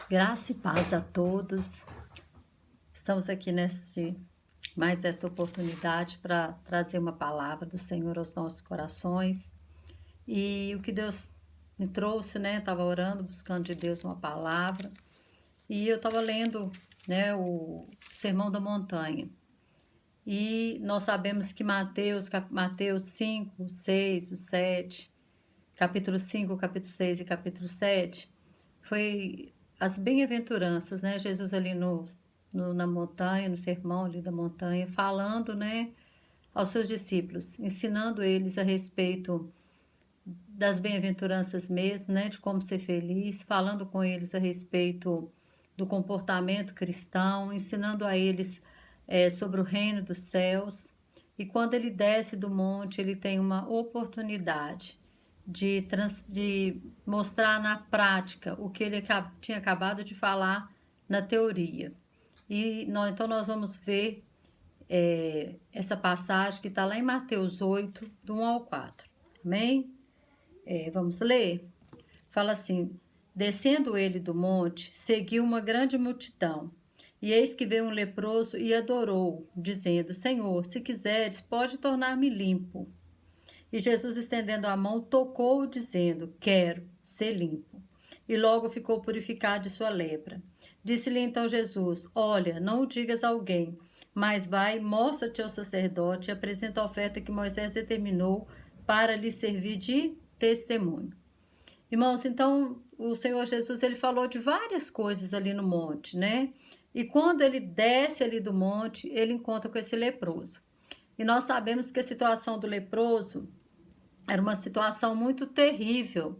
Graça e paz a todos. Estamos aqui mais esta oportunidade para trazer uma palavra do Senhor aos nossos corações. E o que Deus me trouxe, né? Estava orando, buscando de Deus uma palavra. E eu estava lendo, né, o Sermão da Montanha. E nós sabemos que Mateus 5, 6, o 7, capítulo 5, capítulo 6 e capítulo 7, foi as bem-aventuranças, né? Jesus ali na montanha, no sermão ali da montanha, falando, né, aos seus discípulos, ensinando eles a respeito das bem-aventuranças mesmo, né, de como ser feliz, falando com eles a respeito do comportamento cristão, ensinando a eles sobre o reino dos céus. E quando ele desce do monte, ele tem uma oportunidade de mostrar na prática o que ele tinha acabado de falar na teoria. Então nós vamos ver essa passagem que está lá em Mateus 8, do 1 ao 4. Amém? Vamos ler? Fala assim: descendo ele do monte, seguiu uma grande multidão. E eis que veio um leproso e adorou, dizendo: Senhor, se quiseres, pode tornar-me limpo. E Jesus, estendendo a mão, tocou-o, dizendo: Quero ser limpo. E logo ficou purificado de sua lepra. Disse-lhe então Jesus: Olha, não o digas a alguém, mas vai, mostra-te ao sacerdote e apresenta a oferta que Moisés determinou para lhe servir de testemunho. Irmãos, então o Senhor Jesus, ele falou de várias coisas ali no monte, né? E quando ele desce ali do monte, ele encontra com esse leproso. E nós sabemos que a situação do leproso era uma situação muito terrível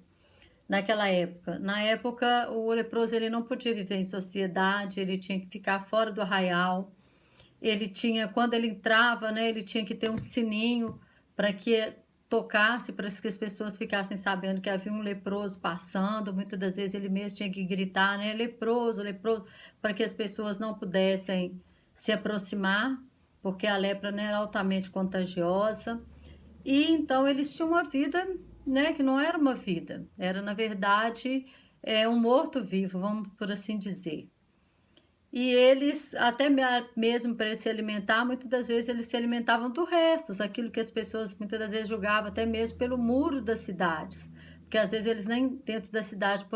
naquela época. Na época, o leproso ele não podia viver em sociedade, ele tinha que ficar fora do arraial. Ele tinha, quando ele entrava, né, ele tinha que ter um sininho para que tocasse, para que as pessoas ficassem sabendo que havia um leproso passando. Muitas das vezes ele mesmo tinha que gritar, né, leproso, leproso, para que as pessoas não pudessem se aproximar, porque a lepra, né, era altamente contagiosa. E então eles tinham uma vida, né, que não era uma vida, era na verdade um morto-vivo, vamos por assim dizer. E eles, até mesmo para se alimentar, muitas das vezes eles se alimentavam do resto, aquilo que as pessoas muitas das vezes julgavam até mesmo pelo muro das cidades, porque às vezes eles nem dentro da cidade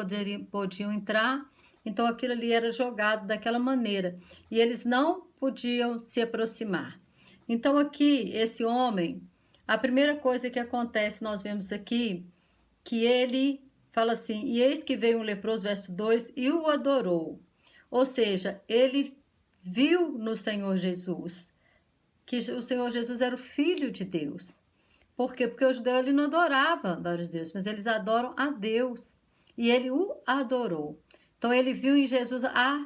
podiam entrar, então aquilo ali era jogado daquela maneira, e eles não podiam se aproximar. Então aqui, esse homem, a primeira coisa que acontece, nós vemos aqui, que ele fala assim: e eis que veio um leproso, verso 2, e o adorou. Ou seja, ele viu no Senhor Jesus que o Senhor Jesus era o Filho de Deus. Por quê? Porque o judeu ele não adorava vários deuses, mas eles adoram a Deus. E ele o adorou. Então ele viu em Jesus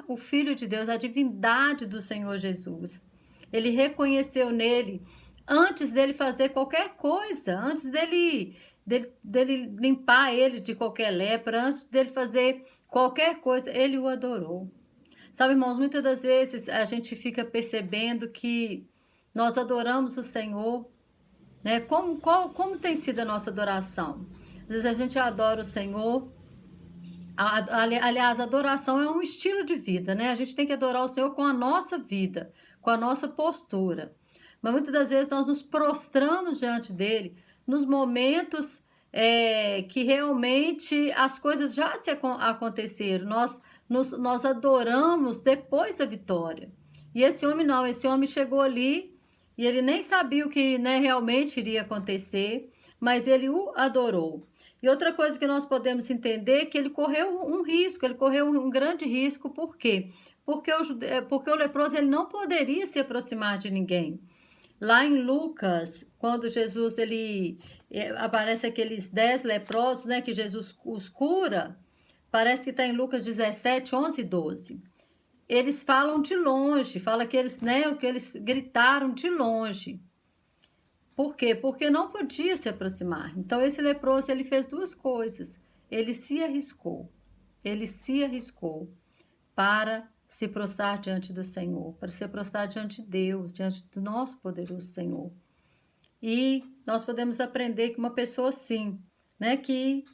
o Filho de Deus, a divindade do Senhor Jesus. Ele reconheceu nele, antes dele fazer qualquer coisa, antes dele limpar ele de qualquer lepra, antes dele fazer qualquer coisa, ele o adorou. Sabe, irmãos, muitas das vezes a gente fica percebendo que nós adoramos o Senhor, né? Como tem sido a nossa adoração? Às vezes a gente adora o Senhor. Aliás, a adoração é um estilo de vida, né? A gente tem que adorar o Senhor com a nossa vida, com a nossa postura. Mas muitas das vezes nós nos prostramos diante dele nos momentos que realmente as coisas já aconteceram. Nós adoramos depois da vitória. E esse homem não, esse homem chegou ali e ele nem sabia o que, né, realmente iria acontecer, mas ele o adorou. E outra coisa que nós podemos entender é que ele correu um risco, ele correu um grande risco, por quê? Porque o leproso ele não poderia se aproximar de ninguém. Lá em Lucas, quando Jesus aparece aqueles 10 leprosos, né, que Jesus os cura, parece que está em Lucas 17, 11 e 12. Eles falam de longe, fala que eles, né, que eles gritaram de longe. Por quê? Porque não podia se aproximar. Então esse leproso ele fez duas coisas. Ele se arriscou para se prostrar diante do Senhor, para se prostrar diante de Deus, diante do nosso poderoso Senhor. E nós podemos aprender que uma pessoa assim, né, que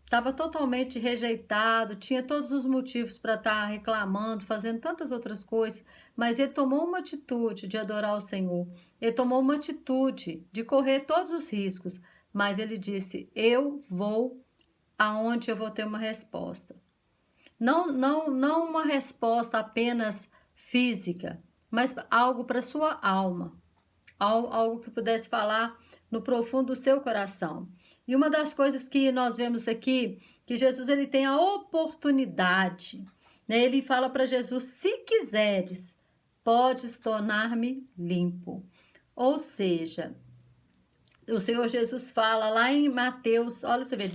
estava totalmente rejeitado, tinha todos os motivos para estar reclamando, fazendo tantas outras coisas, mas ele tomou uma atitude de adorar o Senhor, ele tomou uma atitude de correr todos os riscos, mas ele disse: eu vou aonde eu vou ter uma resposta. Não uma resposta apenas física, mas algo para sua alma, algo que pudesse falar no profundo do seu coração. E uma das coisas que nós vemos aqui, que Jesus ele tem a oportunidade, né? Ele fala para Jesus: se quiseres, podes tornar-me limpo. Ou seja, o Senhor Jesus fala lá em Mateus, olha para você ver,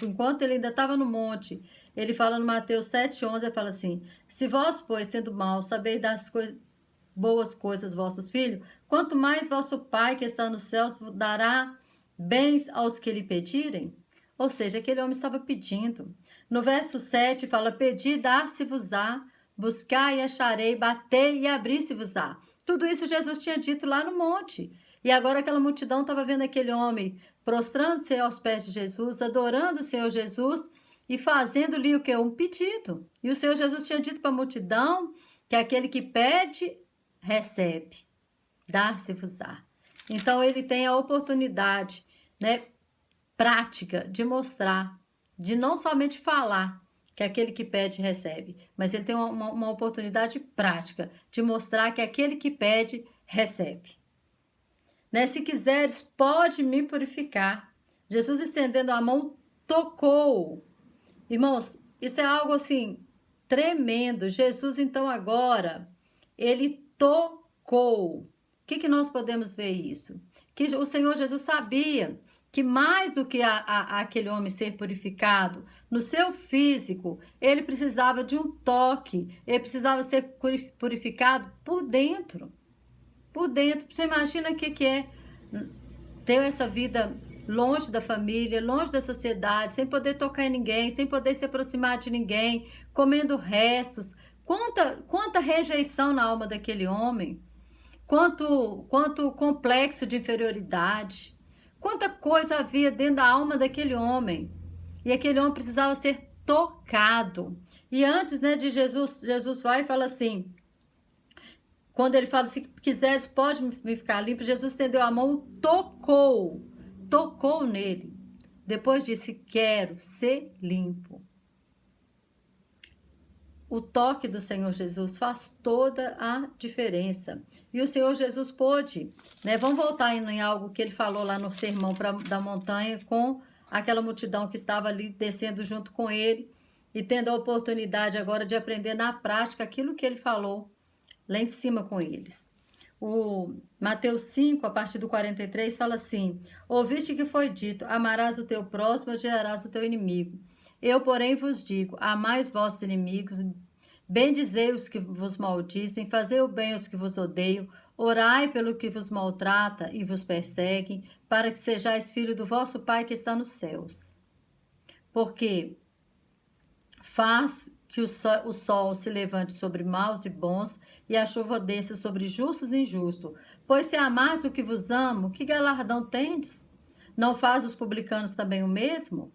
enquanto ele ainda estava no monte, ele fala no Mateus 7,11, ele fala assim: se vós, pois, sendo maus, sabeis das boas coisas vossos filhos, quanto mais vosso Pai que está nos céus dará bens aos que lhe pedirem? Ou seja, aquele homem estava pedindo. No verso 7 fala: pedi, dar-se-vos-á, buscai e acharei, batei e abrir-se-vos-á. Tudo isso Jesus tinha dito lá no monte. E agora aquela multidão estava vendo aquele homem prostrando-se aos pés de Jesus, adorando o Senhor Jesus e fazendo-lhe o que? Um pedido. E o Senhor Jesus tinha dito para a multidão que aquele que pede, recebe. Dar-se-vos-á. Então ele tem a oportunidade, né, prática de mostrar, de não somente falar que aquele que pede recebe, mas ele tem uma oportunidade prática de mostrar que aquele que pede recebe. Né? Se quiseres, pode me purificar. Jesus, estendendo a mão, tocou. Irmãos, isso é algo assim tremendo. Jesus, então, agora, ele tocou. O que nós podemos ver isso? Que o Senhor Jesus sabia que mais do que aquele homem ser purificado, no seu físico, ele precisava de um toque, ele precisava ser purificado por dentro. Por dentro. Você imagina o que é ter essa vida longe da família, longe da sociedade, sem poder tocar em ninguém, sem poder se aproximar de ninguém, comendo restos. Quanta rejeição na alma daquele homem, quanto complexo de inferioridade, quanta coisa havia dentro da alma daquele homem. E aquele homem precisava ser tocado. E antes, né, de Jesus vai e fala assim, quando ele fala: se quiseres, pode me ficar limpo, Jesus estendeu a mão, tocou nele. Depois disse: quero ser limpo. O toque do Senhor Jesus faz toda a diferença. E o Senhor Jesus pôde, né? Vamos voltar em algo que ele falou lá no sermão da montanha com aquela multidão que estava ali descendo junto com ele e tendo a oportunidade agora de aprender na prática aquilo que ele falou lá em cima com eles. O Mateus 5, a partir do 43, fala assim: ouviste que foi dito, amarás o teu próximo e odiarás o teu inimigo. Eu, porém, vos digo, amais vossos inimigos, bendizei os que vos maldizem, fazei o bem aos que vos odeiam, orai pelo que vos maltrata e vos perseguem, para que sejais filho do vosso Pai que está nos céus. Porque faz que o sol se levante sobre maus e bons, e a chuva desça sobre justos e injustos. Pois se amares o que vos amo, que galardão tendes? Não faz os publicanos também o mesmo?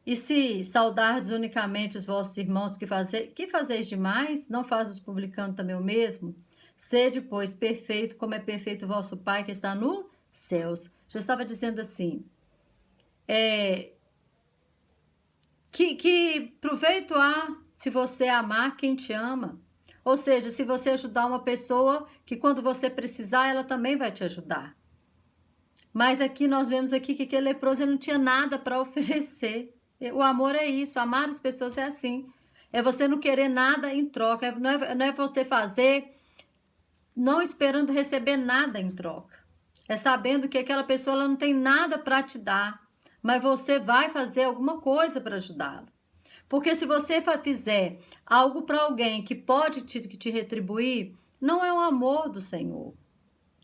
E se saudardes unicamente os vossos irmãos, que fazeis demais? Não faz os publicanos também o mesmo? Sede, pois, perfeito, como é perfeito o vosso Pai que está nos céus. Já estava dizendo assim, que proveito há se você amar quem te ama? Ou seja, se você ajudar uma pessoa que quando você precisar, ela também vai te ajudar. Mas aqui nós vemos aqui que aquele leproso ele não tinha nada para oferecer. O amor é isso, amar as pessoas é assim. É você não querer nada em troca, não é você fazer não esperando receber nada em troca. É sabendo que aquela pessoa ela não tem nada para te dar, mas você vai fazer alguma coisa para ajudá-lo. Porque se você fizer algo para alguém que pode te retribuir, não é um amor do Senhor.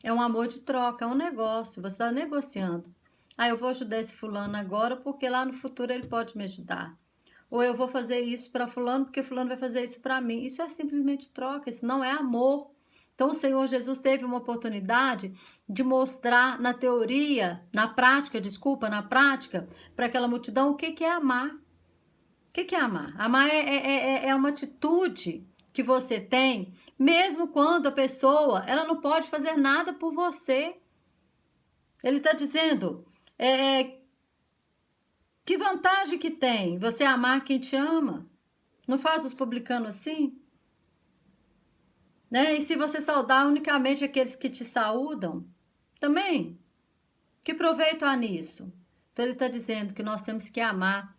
É um amor de troca, é um negócio, você está negociando. Eu vou ajudar esse fulano agora porque lá no futuro ele pode me ajudar. Ou eu vou fazer isso para fulano porque fulano vai fazer isso para mim. Isso é simplesmente troca, isso não é amor. Então, o Senhor Jesus teve uma oportunidade de mostrar na teoria, na prática, para aquela multidão, o que é amar. O que é amar? Amar é uma atitude que você tem, mesmo quando a pessoa ela não pode fazer nada por você. Ele está dizendo, que vantagem que tem você amar quem te ama? Não faz os publicanos assim? Né? E se você saudar unicamente aqueles que te saúdam, também, que proveito há nisso? Então ele está dizendo que nós temos que amar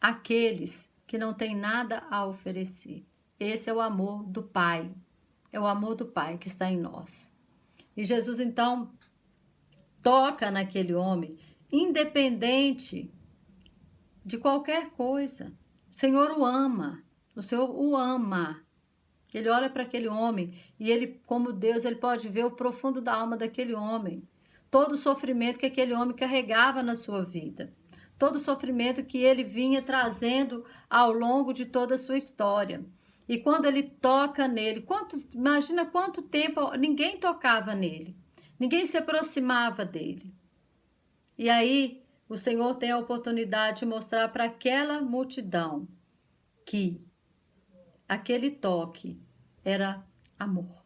aqueles que não têm nada a oferecer. Esse é o amor do Pai, é o amor do Pai que está em nós. E Jesus então toca naquele homem, independente de qualquer coisa. O Senhor o ama, o Senhor o ama. Ele olha para aquele homem e ele, como Deus, ele pode ver o profundo da alma daquele homem. Todo o sofrimento que aquele homem carregava na sua vida. Todo o sofrimento que ele vinha trazendo ao longo de toda a sua história. E quando ele toca nele, imagina quanto tempo ninguém tocava nele. Ninguém se aproximava dele. E aí o Senhor tem a oportunidade de mostrar para aquela multidão que aquele toque era amor.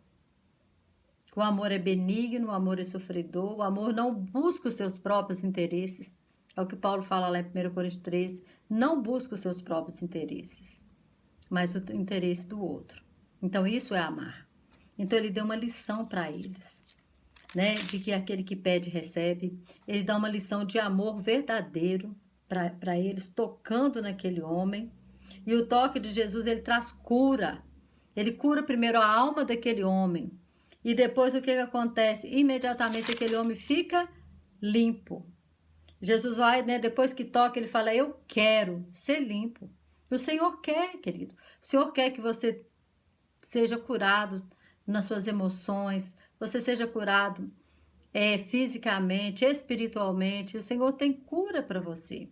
O amor é benigno, o amor é sofredor, o amor não busca os seus próprios interesses. É o que Paulo fala lá em 1 Coríntios 13, não busca os seus próprios interesses, mas o interesse do outro. Então isso é amar. Então ele deu uma lição para eles, né? De que aquele que pede recebe. Ele dá uma lição de amor verdadeiro para eles, tocando naquele homem. E o toque de Jesus, ele traz cura. Ele cura primeiro a alma daquele homem. E depois o que acontece? Imediatamente aquele homem fica limpo. Jesus vai, né? Depois que toca, ele fala, eu quero ser limpo. E o Senhor quer, querido. O Senhor quer que você seja curado nas suas emoções, você seja curado fisicamente, espiritualmente. O Senhor tem cura para você.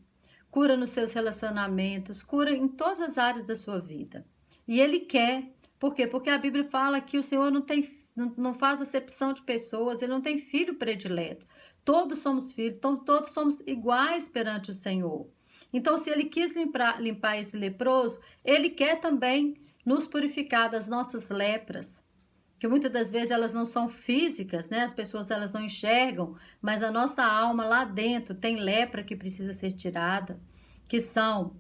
Cura nos seus relacionamentos, cura em todas as áreas da sua vida. E Ele quer. Por quê? Porque a Bíblia fala que o Senhor não faz acepção de pessoas, Ele não tem filho predileto. Todos somos filhos, então todos somos iguais perante o Senhor. Então, se Ele quis limpar esse leproso, Ele quer também nos purificar das nossas lepras. Que muitas das vezes elas não são físicas, né? As pessoas elas não enxergam, mas a nossa alma lá dentro tem lepra que precisa ser tirada, que são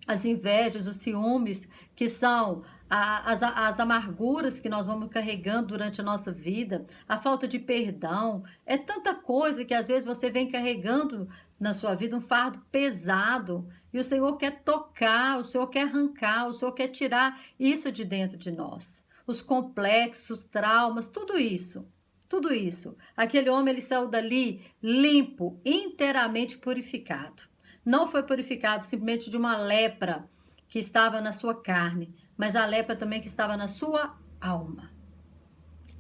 as invejas, os ciúmes, que são as amarguras que nós vamos carregando durante a nossa vida, a falta de perdão. É tanta coisa que às vezes você vem carregando na sua vida, um fardo pesado, e o Senhor quer tocar, o Senhor quer arrancar, o Senhor quer tirar isso de dentro de nós. Os complexos, traumas, tudo isso. Tudo isso. Aquele homem, ele saiu dali limpo, inteiramente purificado. Não foi purificado simplesmente de uma lepra que estava na sua carne, mas a lepra também que estava na sua alma.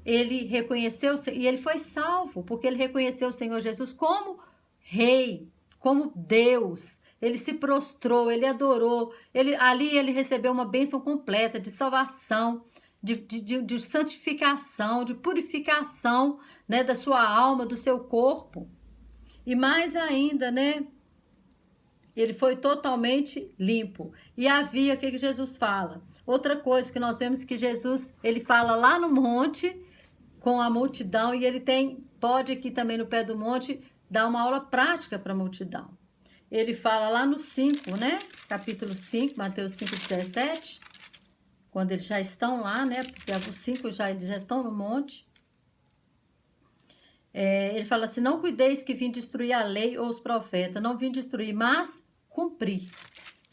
Ele reconheceu, e ele foi salvo, porque ele reconheceu o Senhor Jesus como Rei, como Deus. Ele se prostrou, ele adorou. Ali ele recebeu uma bênção completa de salvação, de santificação, de purificação, né, da sua alma, do seu corpo. E mais ainda, né? Ele foi totalmente limpo. E havia, o que Jesus fala? Outra coisa que nós vemos que Jesus, ele fala lá no monte com a multidão, e ele pode aqui também no pé do monte dar uma aula prática para a multidão. Ele fala lá no 5, né? Capítulo 5, Mateus 5:17, quando eles já estão lá, né? Porque os 5 eles já estão no monte. Ele fala assim, não cuideis que vim destruir a lei ou os profetas, não vim destruir, mas cumprir.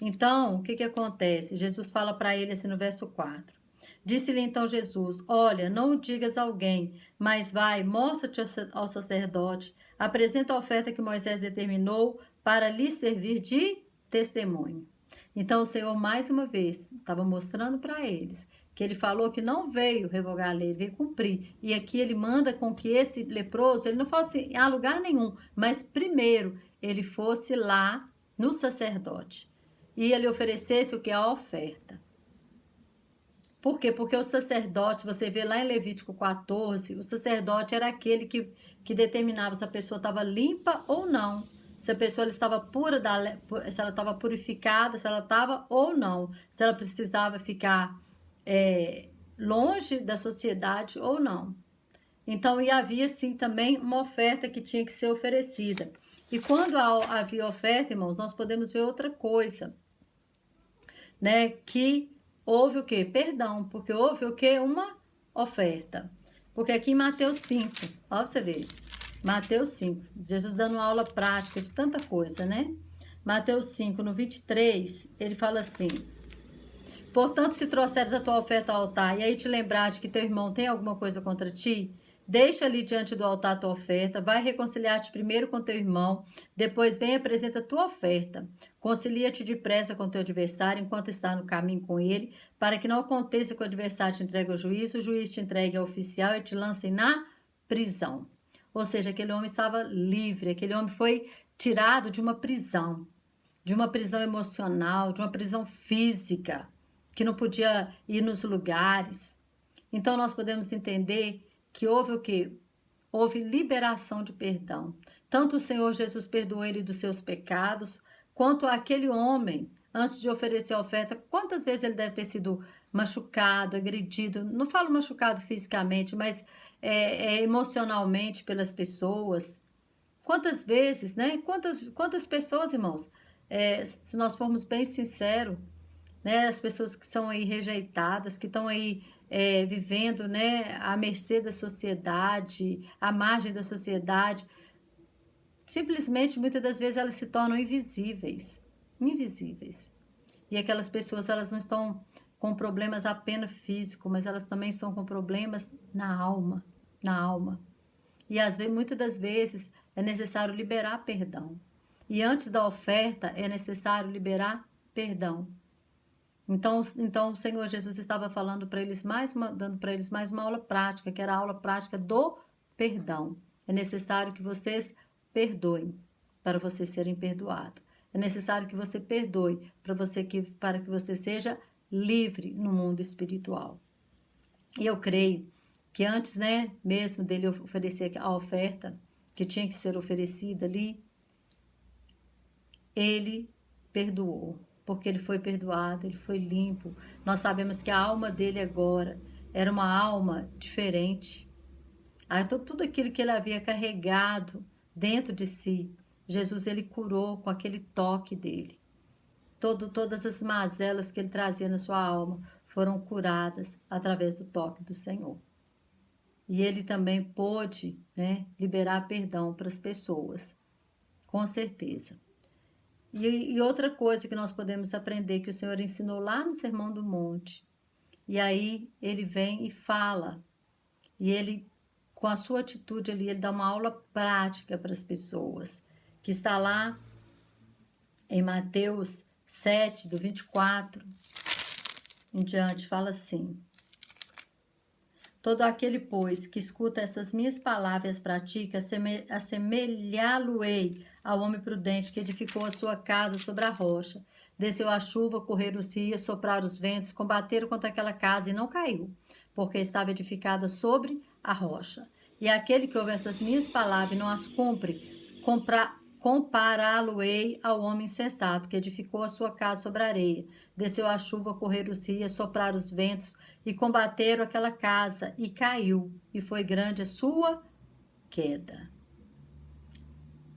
Então, o que acontece? Jesus fala para ele assim no verso 4. Disse-lhe então Jesus, olha, não o digas a alguém, mas vai, mostra-te ao sacerdote, apresenta a oferta que Moisés determinou para lhe servir de testemunho. Então, o Senhor, mais uma vez, estava mostrando para eles que ele falou que não veio revogar a lei, veio cumprir. E aqui ele manda com que esse leproso, ele não fosse a lugar nenhum, mas primeiro ele fosse lá no sacerdote e ele oferecesse o que? A oferta. Por quê? Porque o sacerdote, você vê lá em Levítico 14, o sacerdote era aquele que determinava se a pessoa estava limpa ou não. Se a pessoa ela estava pura, se ela estava purificada, se ela estava ou não. Se ela precisava ficar longe da sociedade ou não. Então, e havia sim também uma oferta que tinha que ser oferecida. E quando havia oferta, irmãos, nós podemos ver outra coisa, né? Que houve o quê? Perdão, porque houve o quê? Uma oferta. Porque aqui em Mateus 5, ó, você vê, Mateus 5, Jesus dando uma aula prática de tanta coisa, né? Mateus 5, no 23, ele fala assim: portanto, se trouxeres a tua oferta ao altar e aí te lembrar de que teu irmão tem alguma coisa contra ti, deixa ali diante do altar a tua oferta, vai reconciliar-te primeiro com teu irmão, depois vem e apresenta a tua oferta. Concilia-te depressa com teu adversário enquanto está no caminho com ele, para que não aconteça que o adversário te entregue ao juiz, o juiz te entregue ao oficial e te lancem na prisão. Ou seja, aquele homem estava livre, aquele homem foi tirado de uma prisão emocional, de uma prisão física, que não podia ir nos lugares. Então nós podemos entender que houve o quê? Houve liberação de perdão. Tanto o Senhor Jesus perdoou ele dos seus pecados, quanto aquele homem, antes de oferecer a oferta, quantas vezes ele deve ter sido machucado, agredido, não falo machucado fisicamente, mas emocionalmente pelas pessoas. Quantas vezes, né? Quantas pessoas, irmãos, se nós formos bem sinceros, né? As pessoas que são aí rejeitadas, que estão aí vivendo, né? À mercê da sociedade, à margem da sociedade, simplesmente, muitas das vezes, elas se tornam invisíveis. Invisíveis. E aquelas pessoas, elas não estão com problemas apenas físicos, mas elas também estão com problemas na alma. Na alma. E às vezes, muitas das vezes é necessário liberar perdão. E antes da oferta é necessário liberar perdão. Então o Senhor Jesus estava falando para eles dando para eles mais uma aula prática, que era a aula prática do perdão. É necessário que vocês perdoem para vocês serem perdoados. É necessário que você perdoe para que você seja livre no mundo espiritual. E eu creio que antes, né, mesmo dele oferecer a oferta que tinha que ser oferecida ali, ele perdoou, porque ele foi perdoado, ele foi limpo. Nós sabemos que a alma dele agora era uma alma diferente. Tudo aquilo que ele havia carregado dentro de si, Jesus ele curou com aquele toque dele. Todas as mazelas que ele trazia na sua alma foram curadas através do toque do Senhor. E ele também pôde, né, liberar perdão para as pessoas, com certeza. E outra coisa que nós podemos aprender, que o Senhor ensinou lá no Sermão do Monte, e aí ele vem e fala, e ele, com a sua atitude ali, ele dá uma aula prática para as pessoas, que está lá em Mateus 7, do 24 em diante, fala assim: todo aquele, pois, que escuta estas minhas palavras e pratica, assemelhá-lo-ei ao homem prudente que edificou a sua casa sobre a rocha. Desceu a chuva, correram os rios, sopraram os ventos, combateram contra aquela casa e não caiu, porque estava edificada sobre a rocha. E aquele que ouve essas minhas palavras e não as cumpre, compará-lo-ei ao homem insensato, que edificou a sua casa sobre a areia. Desceu a chuva, correram os rios, sopraram os ventos, e combateram aquela casa, e caiu, e foi grande a sua queda.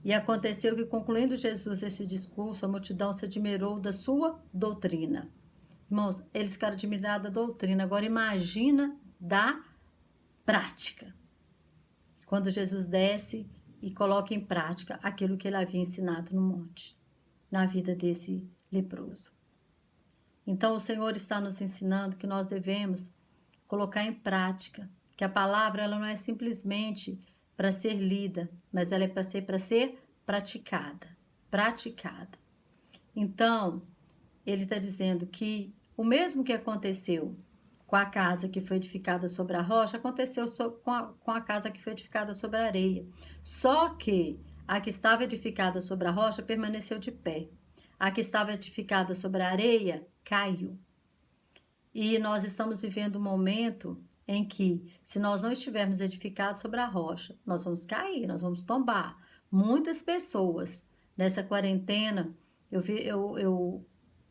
E aconteceu que, concluindo Jesus esse discurso, a multidão se admirou da sua doutrina. Irmãos, eles ficaram admirados da doutrina. Agora imagina da prática. Quando Jesus desce e coloca em prática aquilo que ele havia ensinado no monte, na vida desse leproso. Então, o Senhor está nos ensinando que nós devemos colocar em prática, que a palavra ela não é simplesmente para ser lida, mas ela é para ser praticada. Praticada. Então, ele está dizendo que o mesmo que aconteceu com a casa que foi edificada sobre a rocha, aconteceu com a casa que foi edificada sobre a areia. Só que a que estava edificada sobre a rocha permaneceu de pé. A que estava edificada sobre a areia caiu. E nós estamos vivendo um momento em que, se nós não estivermos edificados sobre a rocha, nós vamos cair, nós vamos tombar. Muitas pessoas nessa quarentena, eu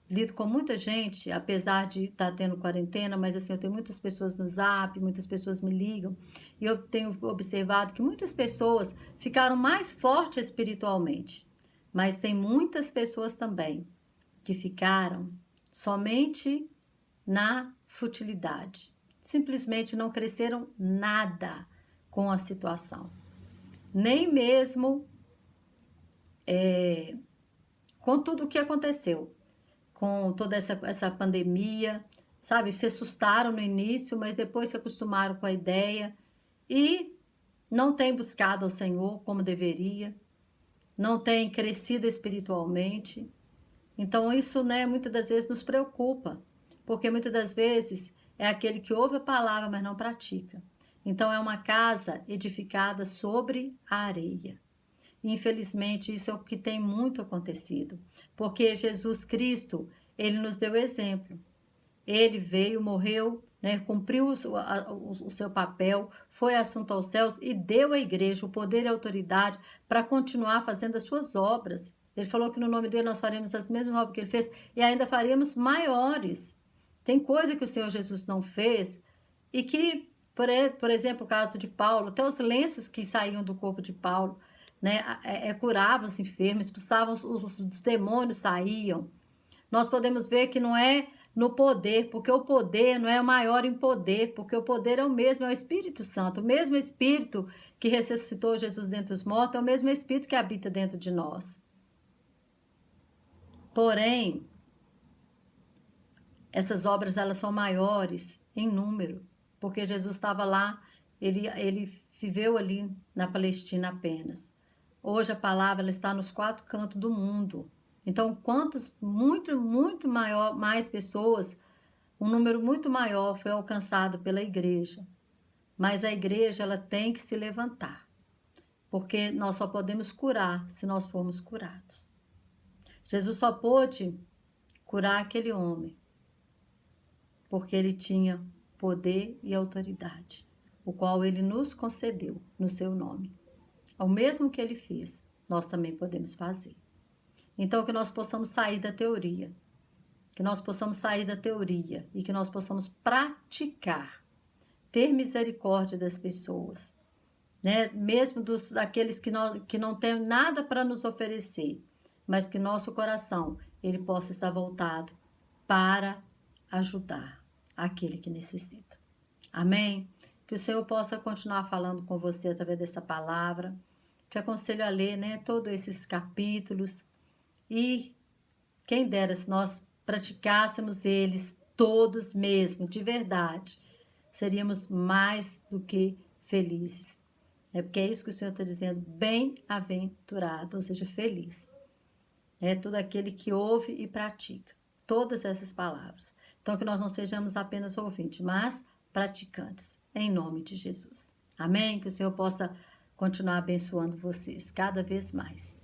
lido com muita gente, apesar de estar tendo quarentena, mas assim, eu tenho muitas pessoas no Zap, muitas pessoas me ligam, e eu tenho observado que muitas pessoas ficaram mais fortes espiritualmente, mas tem muitas pessoas também que ficaram somente na futilidade. Simplesmente não cresceram nada com a situação. Nem mesmo com tudo o que aconteceu, com toda essa pandemia, sabe? Se assustaram no início, mas depois se acostumaram com a ideia e não têm buscado ao Senhor como deveria, não têm crescido espiritualmente. Então isso, né, muitas das vezes nos preocupa, porque muitas das vezes é aquele que ouve a palavra, mas não pratica. Então é uma casa edificada sobre a areia. Infelizmente, isso é o que tem muito acontecido, porque Jesus Cristo, ele nos deu exemplo. Ele veio, morreu, né, cumpriu o seu papel, foi assunto aos céus e deu à igreja o poder e a autoridade para continuar fazendo as suas obras. Ele falou que no nome dele nós faremos as mesmas obras que ele fez e ainda faremos maiores. Tem coisa que o Senhor Jesus não fez e que, por exemplo, o caso de Paulo, até os lenços que saíam do corpo de Paulo, né, curavam os enfermos, expulsavam os demônios, saíam. Nós podemos ver que não é no poder, porque o poder não é o maior em poder, porque o poder é o mesmo, é o Espírito Santo. O mesmo Espírito que ressuscitou Jesus dentre os mortos é o mesmo Espírito que habita dentro de nós. Porém, essas obras elas são maiores em número, porque Jesus estava lá, ele viveu ali na Palestina apenas. Hoje a palavra ela está nos 4 cantos do mundo. Então, muito maior, mais pessoas, um número muito maior foi alcançado pela igreja. Mas a igreja ela tem que se levantar, porque nós só podemos curar se nós formos curados. Jesus só pôde curar aquele homem, porque ele tinha poder e autoridade, o qual ele nos concedeu no seu nome. O mesmo que ele fez, nós também podemos fazer. Então, que nós possamos sair da teoria, e que nós possamos praticar, ter misericórdia das pessoas, né? Mesmo daqueles que não têm nada para nos oferecer, mas que nosso coração ele possa estar voltado para ajudar aquele que necessita. Amém? Que o Senhor possa continuar falando com você através dessa palavra. Te aconselho a ler, né, todos esses capítulos e quem dera se nós praticássemos eles todos mesmo, de verdade, seríamos mais do que felizes. É porque é isso que o Senhor está dizendo, bem-aventurado, ou seja, feliz. É todo aquele que ouve e pratica todas essas palavras. Então, que nós não sejamos apenas ouvintes, mas praticantes, em nome de Jesus. Amém? Que o Senhor possa continuar abençoando vocês cada vez mais.